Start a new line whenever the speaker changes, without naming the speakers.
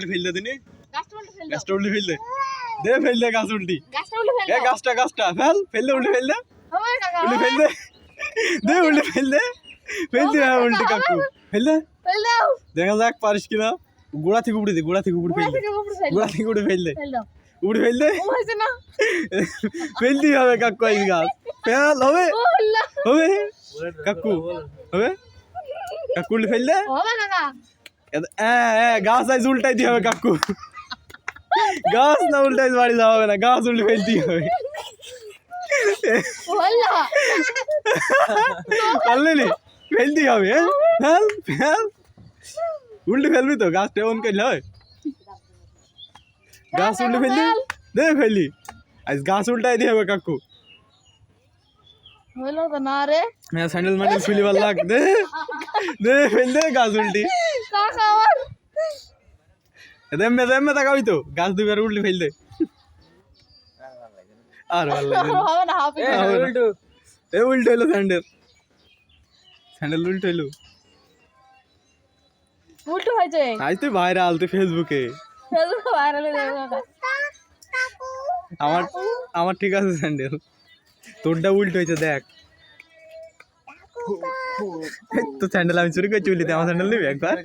উল্টে ফেল দে দিনি
গাছটা উল্টে ফেল দাও।
গাছটা উল্টে ফেল দে দে ফেল দে গাছ উল্টি
গাছটা উল্টে ফেল
এ
দাও।
গাছটা ফেল দে উল্টে ফেল দে
হবে কাকা,
উল্টে
হবে।
ফেল দে দে উল্টে ফেল দে উল্টে কাকু ফেল দে
ফেল দাও।
দেখা যাক পারিস কিনা গোড়া থেকে উপড়ে দে গোড়া থেকে উপড়ে
গোড়া
ফেল দে
থেকে উপরে ফেল
গোড়া
দাও।
থেকে উপড়ে ফেল দে
ফেল দাও।
উপড়ে ফেল দে
ও হয়েছে না?
ফেলতেই হবে কাকু এই গাছ ফেল হবে
ও আল্লাহ।
হবে কাকু হবে কাকু উল্টে ফেল দে
হবে কাকা।
গাছ আইজ উল্টাই দিয়ে হবে কাকু গাছ না উল্টাই বাড়ি যাওয়া হবে না গাছ উল্টে ফেলতেই হবে
ও আল্লাহ।
পারলে নি ফেলতেই হবে ফেল ফেল উল্টে ফেলবি তো গাছ টেমন করলে হয় গাছ উল্টে ফেললি দে ফেলি আজ গাছ উল্টাই দিয়ে হবে কাকু
হইলো তো না রে
হ্যাঁ স্যান্ডেল ম্যান্ডেল খুলিবার লাগ দে দে ফেল দে গাছ উল্টি
কাকা আমার
দেমে তাকাবি তো গাছ দুবার উল্টে ফেল দে আর ভালো লাগে না।
হবে না হাফি
উল্টো এ উল্টো হইলো স্যান্ডেল উল্টো হইলো
উল্টো হয়েছে
আজ তুই ভাইরাল তুই ফেসবুকে
ফেসবুকে ভাইরাল হয়ে যাবে কাকা
আমার আমার ঠিক আছে স্যান্ডেল তোরটা উল্টো হয়েছে দেখ তো স্যান্ডেল আমি চুরি করে চুলিতে আমার স্যান্ডেল নিবি একবার